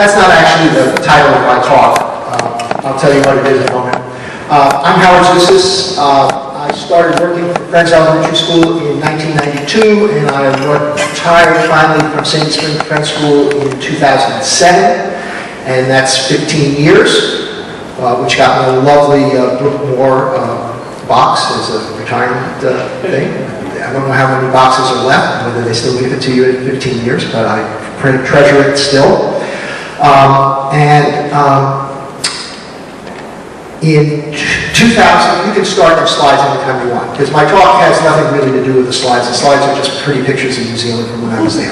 That's not actually the title of my talk. I'll tell you what it is in a moment. I'm Howard Zuses. I started working for Friends Elementary School in 1992, and I retired finally from Sandy Spring Friends School in 2007, and that's 15 years, which got me a lovely Brookmore box as a retirement thing. I don't know how many boxes are left, whether they still give it to you in 15 years, but I treasure it still. In 2000, you can start your slides anytime you want, because my talk has nothing really to do with the slides. The slides are just pretty pictures of New Zealand from when I was there.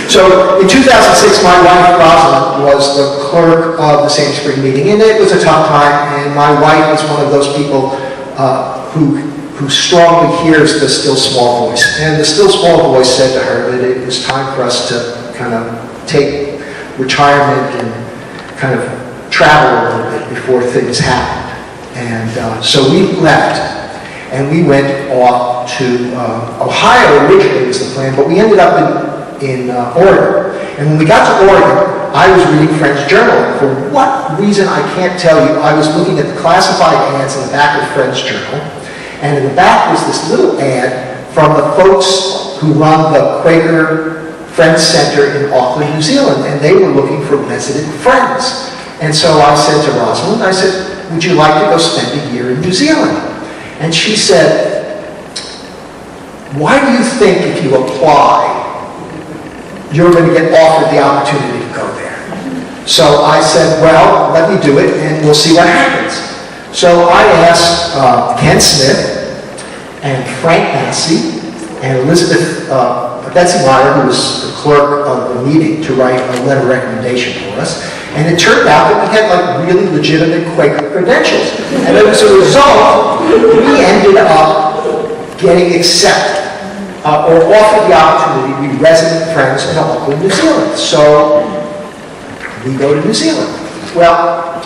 So in 2006, my wife, Rosalind, was the clerk of the Sandy Spring meeting, and it was a tough time, and my wife is one of those people who strongly hears the still small voice. And the still small voice said to her that it was time for us to kind of take retirement and kind of travel a little bit before things happened. And so we left, and we went off to Ohio originally was the plan, but we ended up in Oregon. And when we got to Oregon, I was reading Friends Journal. For what reason, I can't tell you. I was looking at the classified ads in the back of Friends Journal, and in the back was this little ad from the folks who run the Quaker Friends Center in Auckland, New Zealand, and they were looking for resident friends. And so I said to Rosalind, I said, would you like to go spend a year in New Zealand? And she said, why do you think if you apply, you're going to get offered the opportunity to go there? So I said, well, let me do it, and we'll see what happens. So I asked Ken Smith and Frank Massey and Elizabeth Betsy Meyer, who was the clerk of the meeting, to write a letter of recommendation for us. And it turned out that we had like really legitimate Quaker credentials. And as a result, we ended up getting accepted or offered the opportunity to be resident friends in Auckland, New Zealand. So we go to New Zealand. Well,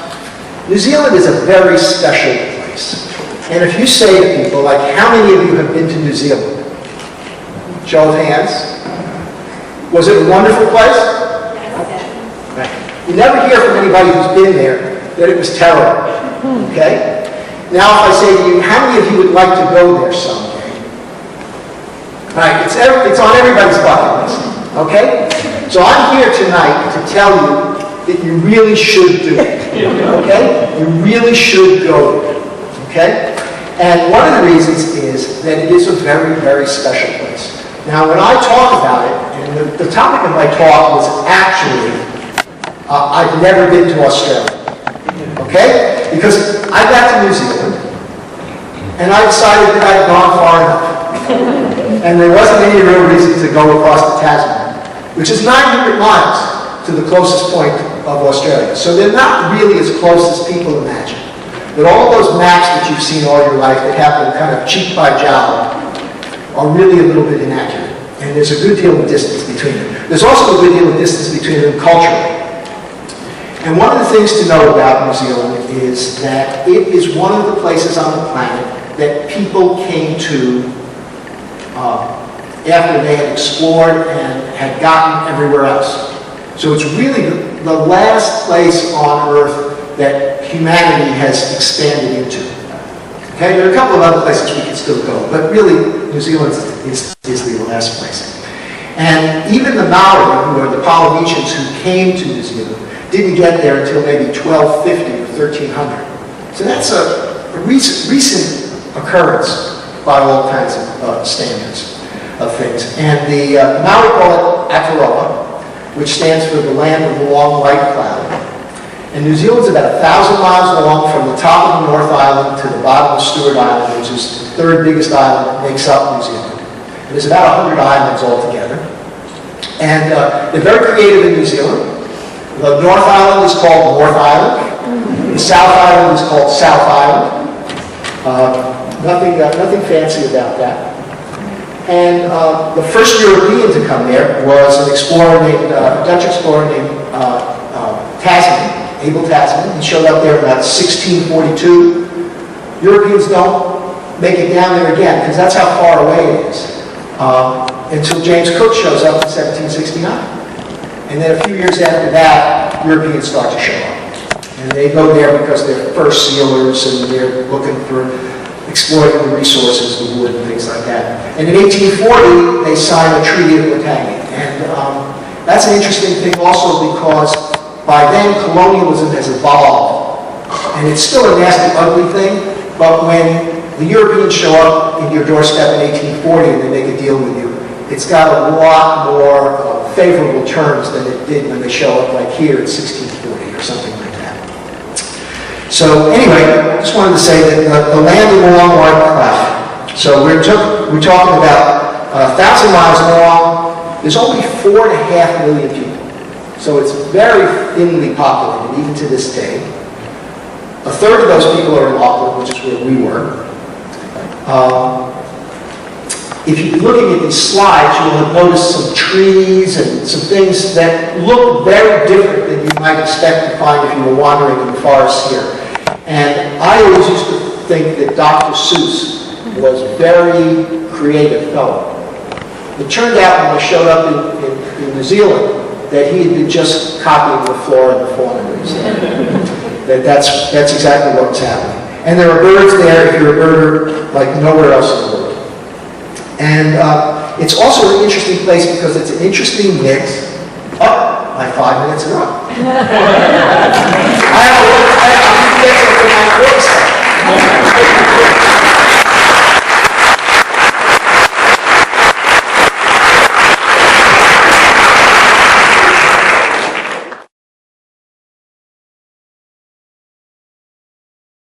New Zealand is a very special place. And if you say to people, like, how many of you have been to New Zealand? Show of hands. Was it a wonderful place? Right. You never hear from anybody who's been there that it was terrible. Okay? Now, if I say to you, how many of you would like to go there someday? Right? It's on everybody's bucket list. Okay? So I'm here tonight to tell you that you really should do it. Okay? You really should go there. Okay? And one of the reasons is that it is a very, very special place. Now, when I talk about it, and the topic of my talk was actually, I've never been to Australia. Okay? Because I got to New Zealand, and I decided that I'd gone far enough. And there wasn't any real reason to go across the Tasman, which is 900 miles to the closest point of Australia. So they're not really as close as people imagine. But all those maps that you've seen all your life that have them kind of cheek by jowl are really a little bit inaccurate. And there's a good deal of distance between them. There's also a good deal of distance between them culturally. And one of the things to know about New Zealand is that it is one of the places on the planet that people came to after they had explored and had gotten everywhere else. So it's really the last place on Earth that humanity has expanded into. Okay, there are a couple of other places we can still go, but really New Zealand is the last place. And even the Maori, who are the Polynesians who came to New Zealand, didn't get there until maybe 1250 or 1300. So that's a recent occurrence by all kinds of standards of things. And the Maori call it Aotearoa, which stands for the land of the long white cloud. And New Zealand's about 1,000 miles long from the top of the North Island to the bottom of Stewart Island, which is the third biggest island that makes up New Zealand. And there's about 100 islands altogether. And they're very creative in New Zealand. The North Island is called North Island. The South Island is called South Island. Nothing fancy about that. And the first European to come there was an explorer named, a Dutch explorer named Tasman. Abel Tasman. He showed up there about 1642. Europeans don't make it down there again because that's how far away it is. Until James Cook shows up in 1769. And then a few years after that, Europeans start to show up. And they go there because they're first sealers and they're looking for exploiting the resources, the wood and things like that. And in 1840, they sign a Treaty of Bretagne. And that's an interesting thing also because by then colonialism has evolved. And it's still a nasty, ugly thing, but when the Europeans show up in your doorstep in 1840 and they make a deal with you, it's got a lot more favorable terms than it did when they show up like here in 1640 or something like that. So anyway, I just wanted to say that the land of the long white cloud. So we're talking about 1,000 miles long. There's only 4.5 million people. So it's very thinly populated, even to this day. A third of those people are in Auckland, which is where we were. If you're looking at these slides, you'll have noticed some trees and some things that look very different than you might expect to find if you were wandering in the forest here. And I always used to think that Dr. Seuss was a very creative fellow. It turned out when I showed up in New Zealand that he had been just copying the flora and the fauna. That's exactly what was happening. And there are birds there if you're a birder like nowhere else in the world. And it's also an interesting place because it's an interesting mix. Oh, my 5 minutes are up. I have to get to my voice.